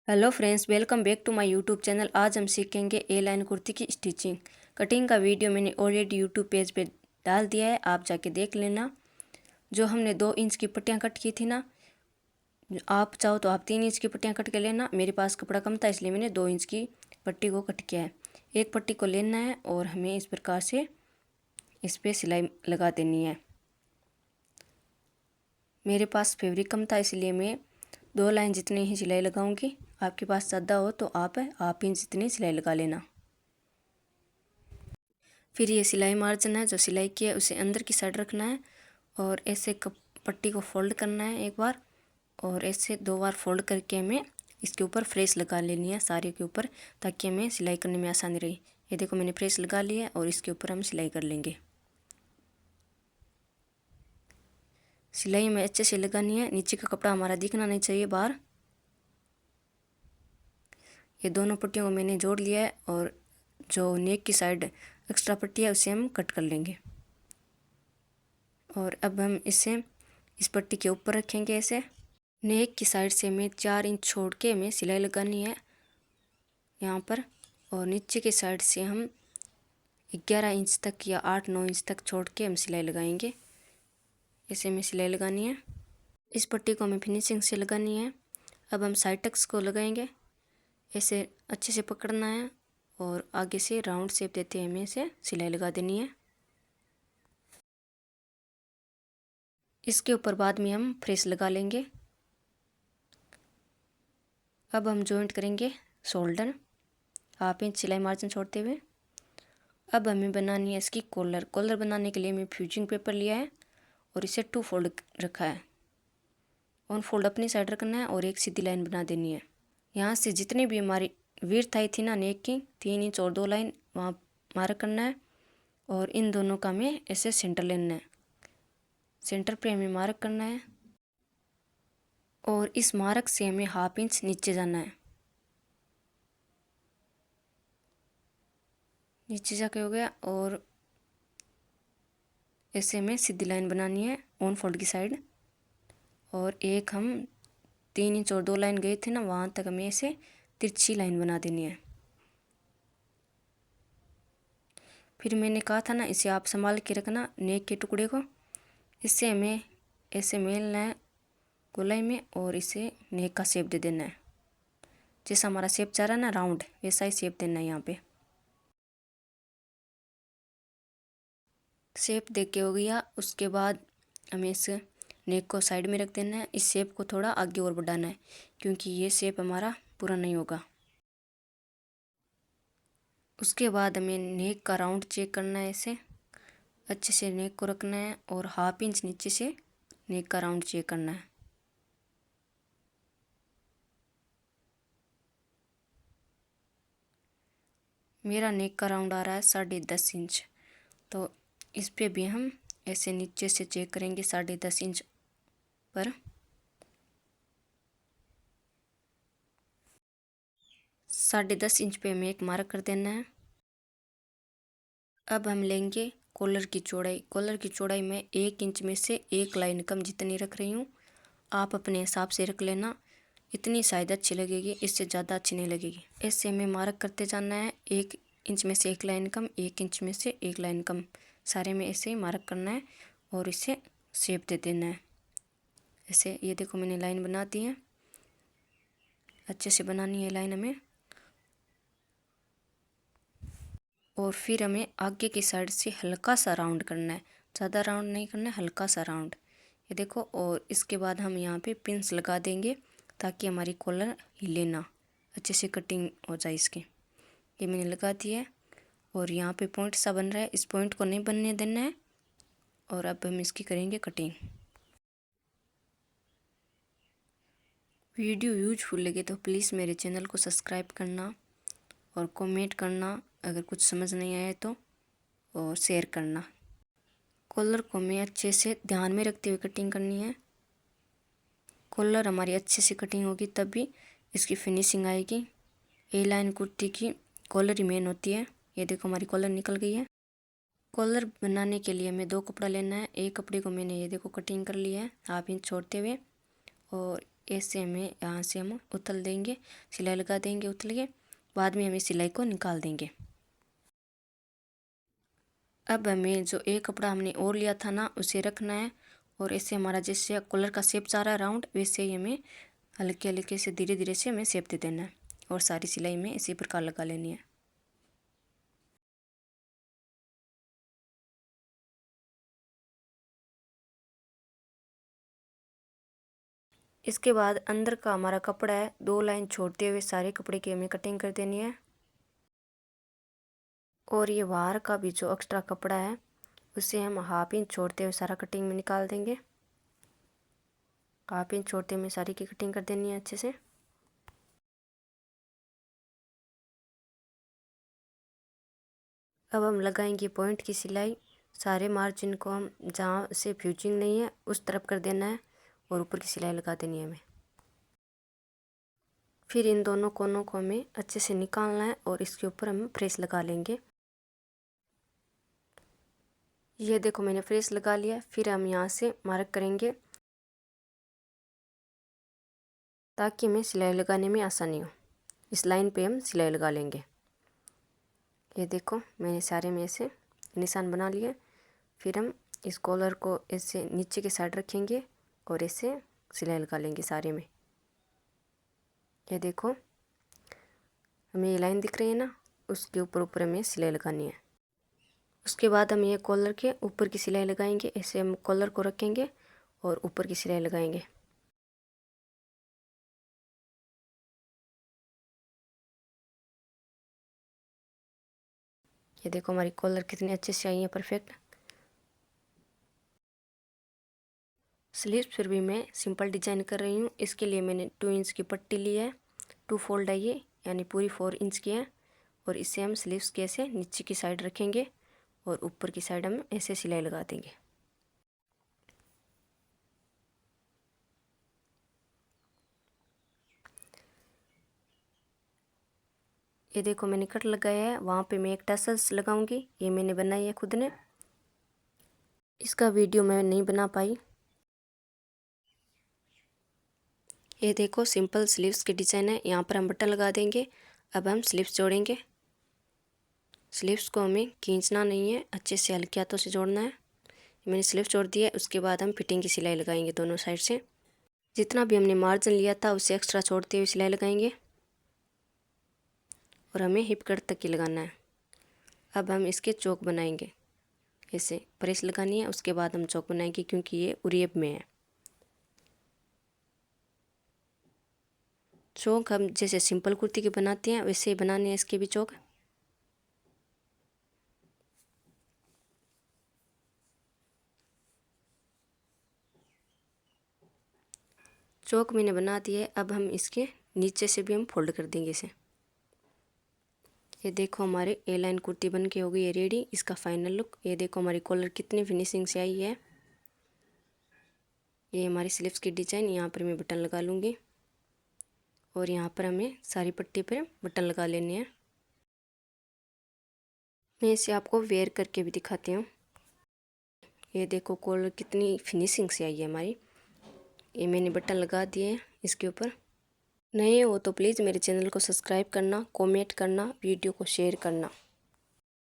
Hello friends, welcome back to my YouTube channel. आज हम सीखेंगे ए लाइन कुर्ती की स्टिचिंग। कटिंग का वीडियो मैंने ऑलरेडी यूट्यूब पेज पे डाल दिया है, आप जाके देख लेना। जो हमने 2 इंच की पट्टियाँ कट की थी ना, आप चाहो तो आप 3 इंच की पट्टियाँ कट के लेना। मेरे पास कपड़ा कम था इसलिए मैंने 2 इंच की पट्टी को कट किया है। एक पट्टी को लेना है और हमें इस प्रकार से इस पर सिलाई लगा देनी है। मेरे पास फैब्रिक कम था इसलिए मैं 2 लाइन जितनी ही सिलाई लगाऊंगी। आपके पास ज़्यादा हो तो आप इंच जितनी सिलाई लगा लेना। फिर ये सिलाई मार्जिन है, जो सिलाई किया है उसे अंदर की साइड रखना है और ऐसे पट्टी को फोल्ड करना है एक बार और ऐसे 2 बार फोल्ड करके हमें इसके ऊपर फ्रेस लगा लेनी है सारे के ऊपर, ताकि हमें सिलाई करने में आसानी रहे। ये देखो मैंने फ्रेस लगा लिया है और इसके ऊपर हम सिलाई कर लेंगे। सिलाई में अच्छे से लगानी है, नीचे का कपड़ा हमारा दिखना नहीं चाहिए बाहर। ये दोनों पट्टियों को मैंने जोड़ लिया है और जो नेक की साइड एक्स्ट्रा पट्टी है उसे हम कट कर लेंगे। और अब हम इसे इस पट्टी के ऊपर रखेंगे। ऐसे नेक की साइड से हमें 4 इंच छोड़ के हमें सिलाई लगानी है यहाँ पर, और नीचे की साइड से हम 11 इंच तक या 8-9 इंच तक छोड़ के हम सिलाई लगाएंगे। ऐसे हमें सिलाई लगानी है। इस पट्टी को हमें फिनिशिंग से लगानी है। अब हम साइड टक्स को लगाएंगे। ऐसे अच्छे से पकड़ना है और आगे से राउंड शेप देते हमें इसे सिलाई लगा देनी है। इसके ऊपर बाद में हम फ्रेस लगा लेंगे। अब हम जॉइंट करेंगे शोल्डर 1/2 इंच सिलाई मार्जिन छोड़ते हुए। अब हमें बनानी है इसकी कॉलर। कॉलर बनाने के लिए मैं फ्यूजिंग पेपर लिया है और इसे 2 फोल्ड रखा है। 1 फोल्ड अपनी साइड रखना है और एक सीधी लाइन बना देनी है। यहाँ से जितनी भी हमारी विड्थ आई थी ना नेक की, 3 इंच और 2 लाइन वहाँ मार्क करना है और इन दोनों का हमें ऐसे सेंटर लेना है। सेंटर पे हमें मार्क करना है और इस मार्क से हमें 1/2 इंच नीचे जाना है। नीचे जाके हो गया और ऐसे हमें सीधी लाइन बनानी है 1 फोल्ड की साइड। और एक हम 3 इंच और 2 लाइन गए थे ना, वहाँ तक हमें ऐसे तिरछी लाइन बना देनी है। फिर मैंने कहा था ना, इसे आप संभाल के रखना नेक के टुकड़े को। इससे हमें ऐसे मेलना है गोलाई में और इसे नेक का शेप दे देना है। जैसा हमारा शेप चाह रहा है ना राउंड, वैसा ही शेप देना है। यहाँ पे शेप दे के हो गया। उसके बाद हमें इस नेक को साइड में रख देना है। इस शेप को थोड़ा आगे और बढ़ाना है क्योंकि ये शेप हमारा पूरा नहीं होगा। उसके बाद हमें नेक का राउंड चेक करना है। ऐसे अच्छे से नेक को रखना है और 1/2 इंच नीचे से नेक का राउंड चेक करना है। मेरा नेक का राउंड आ रहा है 10.5 इंच, तो इस पे भी हम ऐसे नीचे से चेक करेंगे 10.5 इंच पर। 10.5 इंच पे हमें एक मार्क कर देना है। अब हम लेंगे कॉलर की चौड़ाई। कॉलर की चौड़ाई मैं 1 इंच में से 1 लाइन कम जितनी रख रही हूँ, आप अपने हिसाब से रख लेना। इतनी शायद अच्छी लगेगी, इससे ज़्यादा अच्छी नहीं लगेगी। ऐसे हमें मार्क करते जाना है। 1 इंच में से 1 लाइन कम, 1 इंच में से 1 लाइन कम, सारे में ऐसे ही मार्क करना है और इसे शेप दे देना है। ऐसे ये देखो मैंने लाइन बना दी है। अच्छे से बनानी है लाइन हमें। और फिर हमें आगे की साइड से हल्का सा राउंड करना है, ज़्यादा राउंड नहीं करना है, हल्का सा राउंड। ये देखो, और इसके बाद हम यहाँ पे पिंस लगा देंगे ताकि हमारी कॉलर हिले ना, अच्छे से कटिंग हो जाए इसकी। ये मैंने लगा दी है और यहाँ पे पॉइंट सा बन रहा है, इस पॉइंट को नहीं बनने देना है। और अब हम इसकी करेंगे कटिंग। वीडियो यूजफुल लगे तो प्लीज़ मेरे चैनल को सब्सक्राइब करना और कमेंट करना अगर कुछ समझ नहीं आया तो, और शेयर करना। कॉलर को हमें अच्छे से ध्यान में रखते हुए कटिंग करनी है। कॉलर हमारी अच्छे से कटिंग होगी तब भी इसकी फिनिशिंग आएगी। ए लाइन कुर्ती की कॉलर ही मेन होती है। ये देखो हमारी कॉलर निकल गई है। कॉलर बनाने के लिए हमें 2 कपड़ा लेना है। एक कपड़े को मैंने ये देखो कटिंग कर लिया है 1/2 इंच छोड़ते हुए, और ऐसे हमें यहाँ से हम उतल देंगे, सिलाई लगा देंगे उतल के। बाद में हमें सिलाई को निकाल देंगे। अब हमें जो एक कपड़ा हमने और लिया था ना उसे रखना है, और ऐसे हमारा जैसे कॉलर का शेप चाह रहा है राउंड, वैसे ही हमें हल्के हल्के से धीरे धीरे से हमें शेप दे देना है, और सारी सिलाई में इसी प्रकार लगा लेनी है। इसके बाद अंदर का हमारा कपड़ा है, 2 लाइन छोड़ते हुए सारे कपड़े की हमें कटिंग कर देनी है। और ये बाहर का भी जो एक्स्ट्रा कपड़ा है उसे हम हाफ इंच छोड़ते हुए सारा कटिंग में निकाल देंगे। हाफ इंच छोड़ते हुए सारी की कटिंग कर देनी है अच्छे से। अब हम लगाएंगे पॉइंट की सिलाई। सारे मार्जिन को हम जहाँ से फ्यूजिंग नहीं है उस तरफ कर देना है, और ऊपर की सिलाई लगा देनी है हमें। फिर इन दोनों कोनों को हमें अच्छे से निकालना है, और इसके ऊपर हम प्रेस लगा लेंगे। ये देखो मैंने प्रेस लगा लिया। फिर हम यहाँ से मार्क करेंगे ताकि हमें सिलाई लगाने में आसानी हो। इस लाइन पे हम सिलाई लगा लेंगे। ये देखो मैंने सारे में ऐसे निशान बना लिए। फिर हम इस कॉलर को ऐसे नीचे के साइड रखेंगे और ऐसे सिलाई लगा लेंगे सारे में। ये देखो हमें ये लाइन दिख रही है ना, उसके ऊपर ऊपर हमें सिलाई लगानी है। उसके बाद हम ये कॉलर के ऊपर की सिलाई लगाएंगे। ऐसे हम कॉलर को रखेंगे और ऊपर की सिलाई लगाएंगे। ये देखो हमारी कॉलर कितनी अच्छे से आई है, परफेक्ट। स्लीव्स पर भी मैं सिंपल डिजाइन कर रही हूँ। इसके लिए मैंने 2 इंच की पट्टी ली है। 2 फोल्ड है ये, यानी पूरी 4 इंच की है। और इसे हम स्लीव्स के ऐसे नीचे की साइड रखेंगे और ऊपर की साइड हम ऐसे सिलाई लगा देंगे। ये देखो मैंने कट लगाया है, वहाँ पे मैं एक टसल्स लगाऊंगी। ये मैंने बनाई है खुद ने। इसका वीडियो मैं नहीं बना पाई। ये देखो सिंपल स्लीव्स की डिज़ाइन है। यहाँ पर हम बटन लगा देंगे। अब हम स्लीव्स जोड़ेंगे। स्लीव्स को हमें खींचना नहीं है, अच्छे से हल्के हाथों से जोड़ना है। मैंने स्लीव्स जोड़ दिया। उसके बाद हम फिटिंग की सिलाई लगाएंगे दोनों साइड से। जितना भी हमने मार्जिन लिया था उससे एक्स्ट्रा छोड़ते हुए सिलाई लगाएंगे, और हमें हिप कट तक की लगाना है। अब हम इसके चौक बनाएंगे। ऐसे प्रेस लगानी है, उसके बाद हम चौक बनाएंगे क्योंकि ये उरियब में है। चौक हम जैसे सिंपल कुर्ती के बनाते हैं वैसे ही बनाने हैं इसके भी चौक। चौक मैंने बना दिया है। अब हम इसके नीचे से भी हम फोल्ड कर देंगे इसे। ये देखो हमारे ए लाइन कुर्ती बन के हो गई है रेडी। इसका फाइनल लुक। ये देखो हमारी कॉलर कितनी फिनिशिंग से आई है। ये हमारी स्लीव्स की डिजाइन। यहाँ पर मैं बटन लगा लूँगी, और यहाँ पर हमें सारी पट्टी पर बटन लगा लेने हैं। मैं इसे आपको वेयर करके भी दिखाती हूँ। ये देखो कॉलर कितनी फिनिशिंग से आई है हमारी। ये मैंने बटन लगा दिए हैं इसके ऊपर। नए हो तो प्लीज़ मेरे चैनल को सब्सक्राइब करना, कमेंट करना, वीडियो को शेयर करना।